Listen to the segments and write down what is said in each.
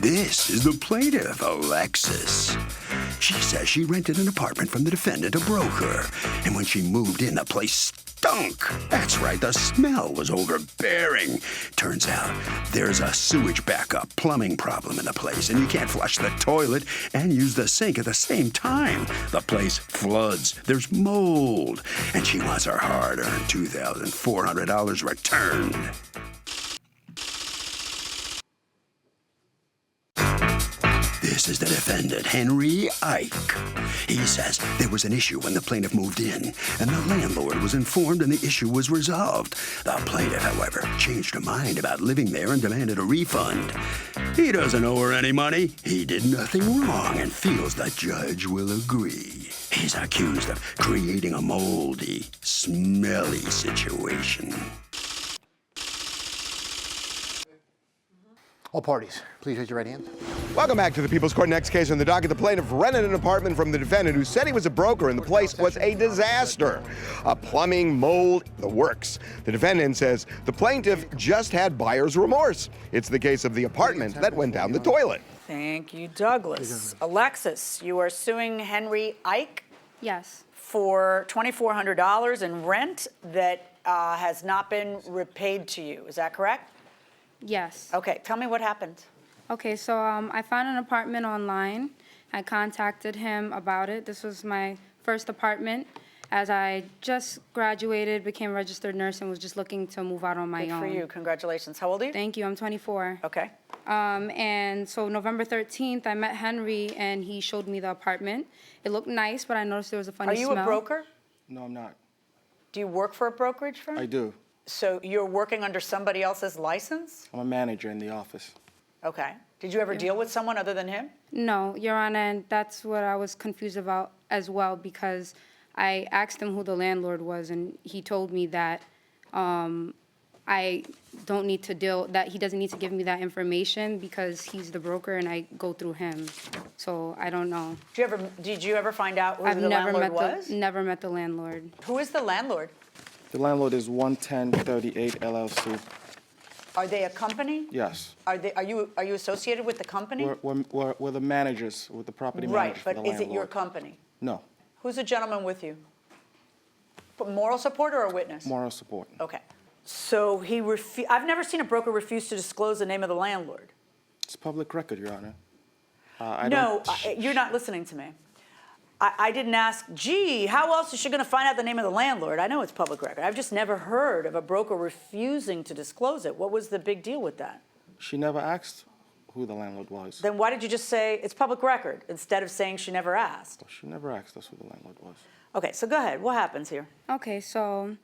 This is the plaintiff, Alexis. She says she rented an apartment from the defendant, a broker, and when she moved in, the place stunk. That's right, the smell was overbearing. Turns out there's a sewage backup plumbing problem in the place, and you can't flush the toilet and use the sink at the same time. The place floods, there's mold, and she wants her hard-earned $2,400 returned. This is the defendant, Henry Ike. He says there was an issue when the plaintiff moved in, and the landlord was informed and the issue was resolved. The plaintiff, however, changed her mind about living there and demanded a refund. He doesn't owe her any money. He did nothing wrong and feels the judge will agree. He's accused of creating a moldy, smelly situation. All parties, please raise your right hand. Welcome back to the People's Court. Next case on the docket. The plaintiff rented an apartment from the defendant who said he was a broker and the place was a disaster. Plumbing, mold, the works. The defendant says the plaintiff just had buyer's remorse. It's the case of the apartment that went down the toilet. Thank you, Douglas. Alexis, you are suing Henry Ike? Yes. For $2,400 in rent that has not been repaid to you. Is that correct? Yes. Okay, tell me what happened. Okay, so I found an apartment online. I contacted him about it. This was my first apartment, as I just graduated, became a registered nurse, and was just looking to move out on my own. Good for you. Congratulations. How old are you? Thank you. I'm 24. Okay. And so November 13th, I met Henry, and he showed me the apartment. It looked nice, but I noticed there was a funny smell. Are you a broker? No, I'm not. Do you work for a brokerage firm? I do. So you're working under somebody else's license? I'm a manager in the office. Okay. Did you ever deal with someone other than him? No, Your Honor, and that's what I was confused about as well, because I asked him who the landlord was, and he told me that I don't need to that he doesn't need to give me that because he's the broker and I go through him. So I don't know. Did you ever find out who the landlord was? Never met the landlord. Who is the landlord? The landlord is 11038 LLC. Are they a company? Yes. Are you associated with the company? We're the managers, with the property Right, managers for but the is it your landlord. company? No. Who's the gentleman with you? Moral support or a witness? Moral support. Okay. So I've never seen a broker refuse to disclose the name of the landlord. It's public record, Your Honor. You're not listening to me. I didn't ask, gee, how else is she going to find out the name of the landlord? I know it's public record. I've just never heard of a broker refusing to disclose it. What was the big deal with that? She never asked who the landlord was. Then why did you just say it's public record instead of saying she never asked? She never asked us who the landlord was. Okay, so go ahead. What happens here? Okay, so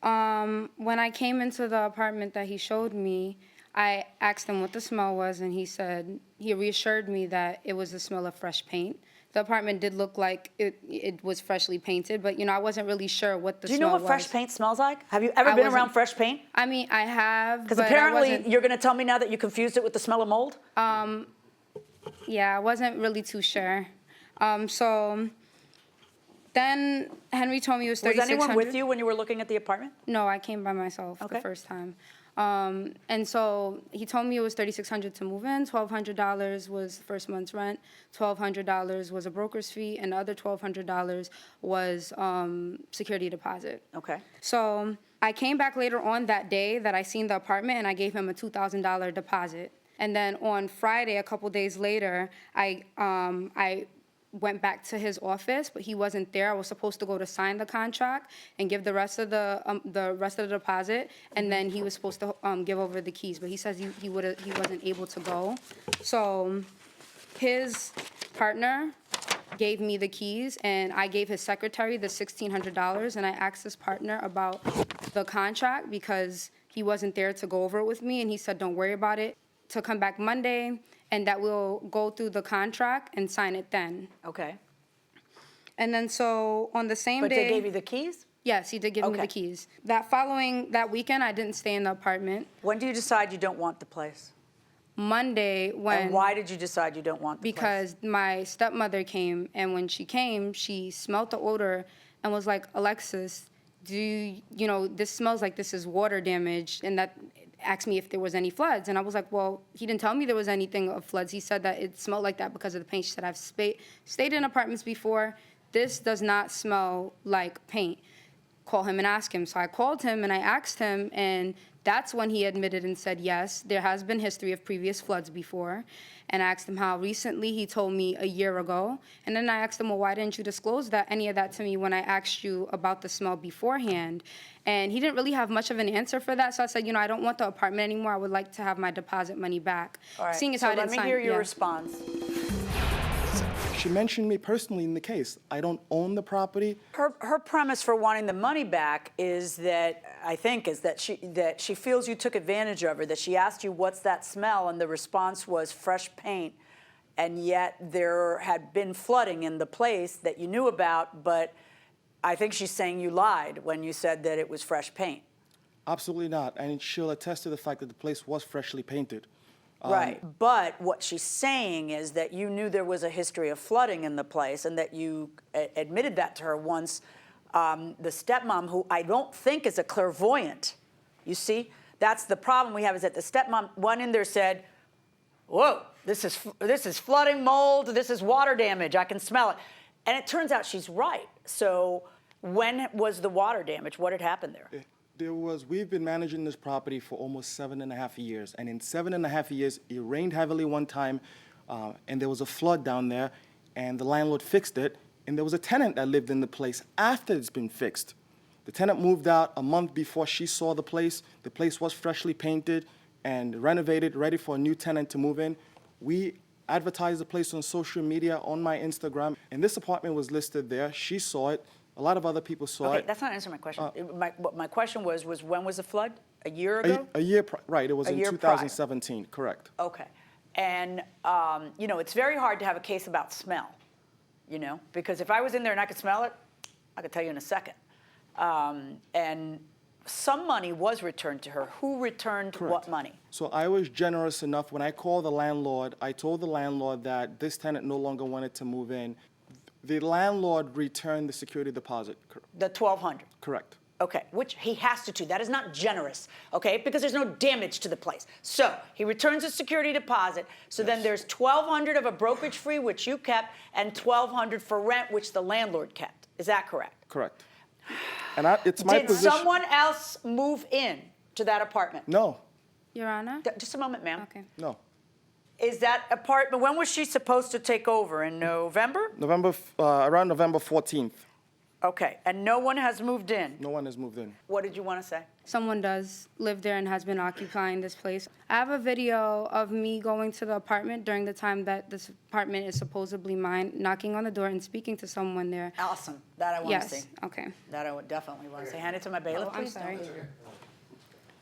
when I came into the apartment that he showed me, I asked him what the smell was, and he reassured me that it was the smell of fresh paint. The apartment did look like it was freshly painted, but, I wasn't really sure what the smell was. Do you know what fresh paint smells like? Have you ever been around fresh paint? I mean, I have, because apparently you're going to tell me now that you confused it with the smell of mold? Yeah, I wasn't really too sure. So then Henry told me it was $3,600. Was anyone with you when you were looking at the apartment? No, I came by myself the first time. And so he told me it was $3,600 to move in, $1,200 was the first month's rent, $1,200 was a broker's fee, and the other $1,200 was security deposit. Okay. So I came back later on that day that I seen the apartment, and I gave him a $2,000 deposit. And then on Friday, a couple days later, I went back to his office, but he wasn't there. I was supposed to go to sign the contract and give the rest of the deposit, and then he was supposed to give over the keys. But he says he wasn't able to go. So his partner gave me the keys, and I gave his secretary the $1,600, and I asked his partner about the contract because he wasn't there to go over it with me, and he said, don't worry about it, to come back Monday, and that we'll go through the contract and sign it then. Okay. And then so on the same day... But they gave you the keys? Yes, he did give me the keys. That weekend, I didn't stay in the apartment. When do you decide you don't want the place? Monday when... And why did you decide you don't want the place? Because my stepmother came, and when she came, she smelled the odor and was like, Alexis, this smells like this is water damage, and that asked me if there was any floods. And I was like, well, he didn't tell me there was anything of floods. He said that it smelled like that because of the paint. She said, I've stayed in apartments before. This does not smell like paint. Call him and ask him. So I called him and I asked him, and that's when he admitted and said, yes, there has been history of previous floods before. And I asked him how recently. He told me a year ago. And then I asked him, well, why didn't you disclose any of that to me when I asked you about the smell beforehand? And he didn't really have much of an answer for that. So I said, I don't want the apartment anymore. I would like to have my deposit money back. All right, Seeing as so how I let didn't me sign- hear your yeah. response. She mentioned me personally in the case. I don't own the property. Her premise for wanting the money back is that, I think, is that she feels you took advantage of her, that she asked you, what's that smell? And the response was fresh paint. And yet there had been flooding in the place that you knew about, but I think she's saying you lied when you said that it was fresh paint. Absolutely not. And she'll attest to the fact that the place was freshly painted. Right, but what she's saying is that you knew there was a history of flooding in the place and that you admitted that to her once. The stepmom, who I don't think is a clairvoyant, you see? That's the problem we have, is that the stepmom went in there, said, whoa, this is flooding, mold, this is water damage, I can smell it. And it turns out she's right. So when was the water damage? What had happened there? We've been managing this property for almost 7.5 years. And in 7.5 years, it rained heavily one time, and there was a flood down there, and the landlord fixed it. And there was a tenant that lived in the place after it's been fixed. The tenant moved out a month before she saw the place. The place was freshly painted and renovated, ready for a new tenant to move in. We advertised the place on social media, on my Instagram, and this apartment was listed there. She saw it. A lot of other people saw Okay, it. that's not answering my question. My question was when was the flood? A year ago? Right, it was A in year prior. 2017, correct. Okay. And, it's very hard to have a case about smell, because if I was in there and I could smell it, I could tell you in a second. And some money was returned to her. Who returned what money? So I was generous enough. When I called the landlord, I told the landlord that this tenant no longer wanted to move in. The landlord returned the security deposit. The $1,200. Correct. Okay, which he has to do. That is not generous, okay, because there's no damage to the place. So he returns the security deposit. So then there's $1,200 of a brokerage fee, which you kept, and $1,200 for rent, which the landlord kept. Is that correct? Correct. And it's my position. Did someone else move in to that apartment? No. Your Honor? Just a moment, ma'am. Okay. No. Is that apartment, when was she supposed to take over? In November? Around November 14th. Okay, and no one has moved in? No one has moved in. What did you want to say? Someone does live there and has been occupying this place. I have a video of me going to the apartment during the time that this apartment is supposedly mine, knocking on the door and speaking to someone there. Awesome, that I want to see. Yes, okay. That I would definitely want to see. Hand it to my bailiff, Oh, I'm please. sorry. Don't-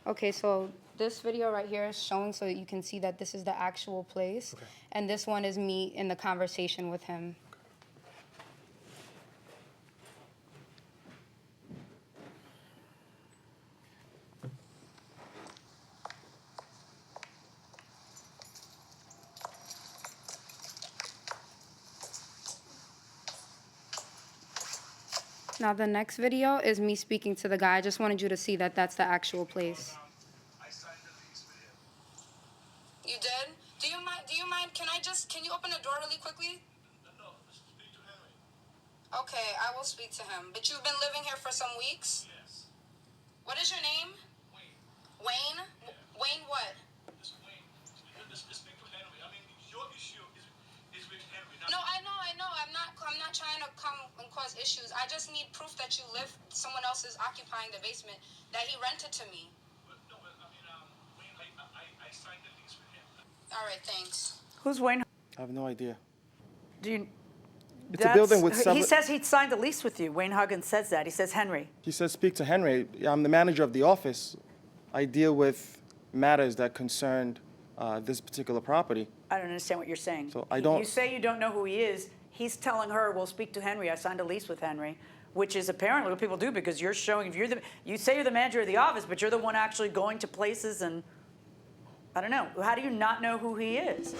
Okay, so this video right here is showing so that you can see that this is the actual place. Okay. And this one is me in the conversation with him. Now the next video is me speaking to the guy. I just wanted you to see that that's the actual place. I signed the lease with him. You did? Do you mind, can you open the door really quickly? No, speak to Henry. Okay, I will speak to him. But you've been living here for some weeks? Yes. What is your name? Wayne. Wayne? Yeah. Wayne what? Just Wayne. Speak to Henry. I mean, your issue is with Henry. No, I know. I'm not trying to come and cause issues. I just need proof that you live, someone else is occupying the basement, that he rented to me. Wayne, I signed the lease with him. All right, thanks. Who's Wayne? I have no idea. Do you? It's a building with He seven. says he'd signed a lease with you. Wayne Huggins says that. He says Henry. He says, speak to Henry. I'm the manager of the office. I deal with matters that concern this particular property. I don't understand what you're saying. So I don't- You say you don't know who he is. He's telling her, well, speak to Henry. I signed a lease with Henry, which is apparently what people do because you're showing, you say you're the manager of the office, but you're the one actually going to places and, I don't know. How do you not know who he is?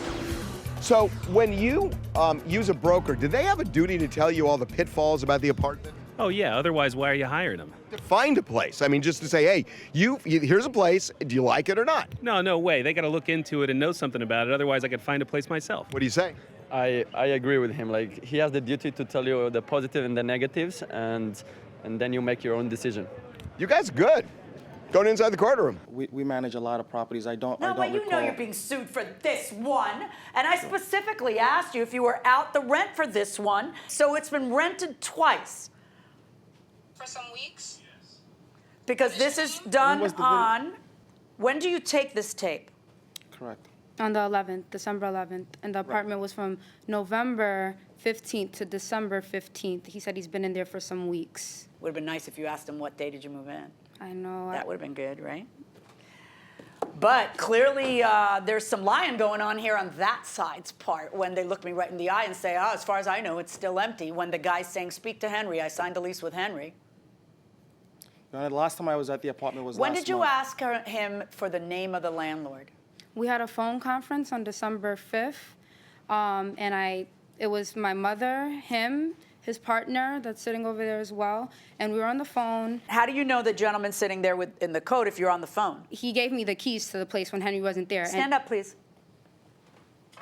So when you use a broker, do they have a duty to tell you all the pitfalls about the apartment? Oh, yeah. Otherwise, why are you hiring him? To find a place. I mean, just to say, hey, here's a place. Do you like it or not? No way. They got to look into it and know something about it. Otherwise, I could find a place myself. What do you say? I agree with him. Like, he has the duty to tell you the positive and the negatives, and then you make your own decision. You guys are good. Going inside the courtroom. We manage a lot of properties. I don't No, but you know you're being sued for this one. And I specifically asked you if you were out the rent for this one. So it's been rented twice. For some weeks? Because this is done on, when do you take this tape? Correct. On the 11th, December 11th. And the apartment was from November 15th to December 15th. He said he's been in there for some weeks. Would have been nice if you asked him what day did you move in. I know. That would have been good, right? But clearly, there's some lying going on here on that side's part when they look me right in the eye and say, oh, as far as I know, it's still empty. When the guy's saying, speak to Henry, I signed a lease with Henry. The last time I was at the apartment was When last did you month. ask him for the name of the landlord? We had a phone conference on December 5th, and it was my mother, him, his partner that's sitting over there as well, and we were on the phone. How do you know the gentleman sitting there in the coat if you're on the phone? He gave me the keys to the place when Henry wasn't there. Stand up, please.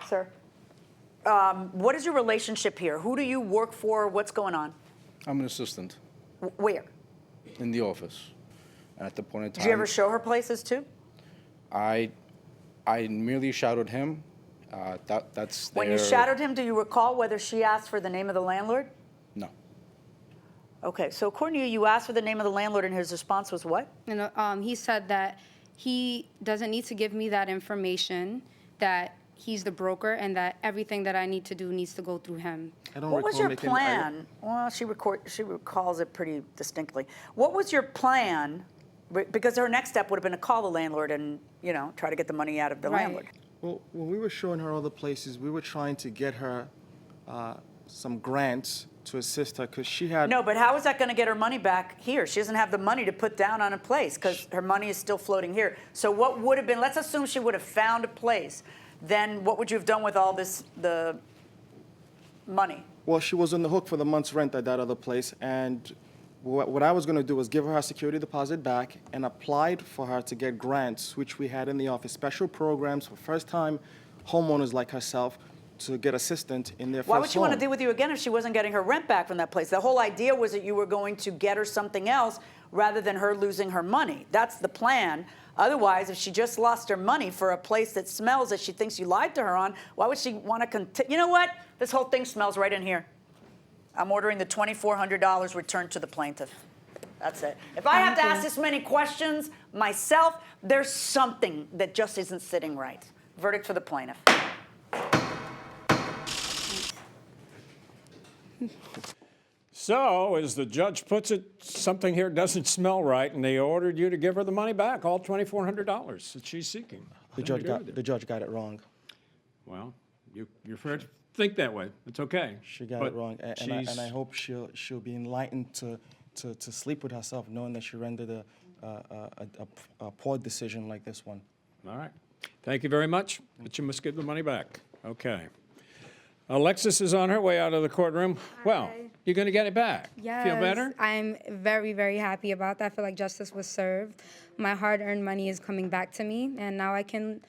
Sir. What is your relationship here? Who do you work for? What's going on? I'm an assistant Where? in the office. At the point in time, Did you ever show her places too? I merely shadowed him. That's When you shadowed him, do you recall whether she asked for the name of the landlord? No. Okay, so according to you, you asked for the name of the landlord, and his response was what? And he said that he doesn't need to give me that information, that he's the broker, and that everything that I need to do needs to go through him. What was your plan? Well, she recalls it pretty distinctly. What was your plan? Because her next step would have been to call the landlord and, try to get the money out of the landlord. Well, when we were showing her other places, we were trying to get her some grants to assist her because she had... No, but how is that going to get her money back here? She doesn't have the money to put down on a place because her money is still floating here. So what would have been, let's assume she would have found a place, then what would you have done with all the money? Well, she was on the hook for the month's rent at that other place, and what I was going to do was give her security deposit back and applied for her to get grants, which we had in the office, special programs for first-time homeowners like herself to get assistance in their first home. Why would she want to deal with you again if she wasn't getting her rent back from that place? The whole idea was that you were going to get her something else rather than her losing her money. That's the plan. Otherwise, if she just lost her money for a place that smells that she thinks you lied to her on, why would she want to continue? You know what? This whole thing smells right in here. I'm ordering the $2,400 returned to the plaintiff. That's it. If I have to ask this many questions myself, there's something that just isn't sitting right. Verdict for the plaintiff. So, as the judge puts it, something here doesn't smell right, and they ordered you to give her the money back, all $2,400 that she's seeking. The judge got it wrong. Well, you're fair to think that way. It's okay. She got it wrong, and I hope she'll be enlightened to sleep with herself, knowing that she rendered a poor decision like this one. All right. Thank you very much, but you must give the money back. Okay. Alexis is on her way out of the courtroom. Hi. Well, you're going to get it back. Yes, Feel better? I'm very, very happy about that. I feel like justice was served. My hard-earned money is coming back to me, and now I can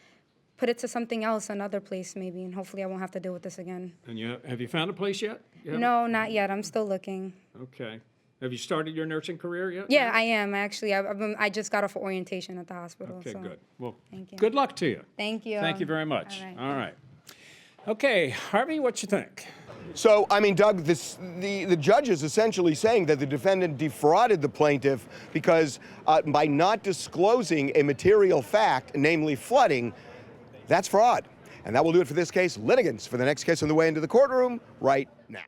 put it to something else, another place maybe, and hopefully I won't have to deal with this again. And have you found a place yet? No, not yet. I'm still looking. Okay. Have you started your nursing career yet? Yeah, I am, actually. I just got off of orientation at the hospital. Okay, so. good. Well, Thank you. good luck to you. Thank you. Thank you very much. All right. All right. Okay, Harvey, what you think? So, I mean, Doug, the judge is essentially saying that the defendant defrauded the plaintiff because by not disclosing a material fact, namely flooding, that's fraud. And that will do it for this case. Litigants for the next case on the way into the courtroom right now.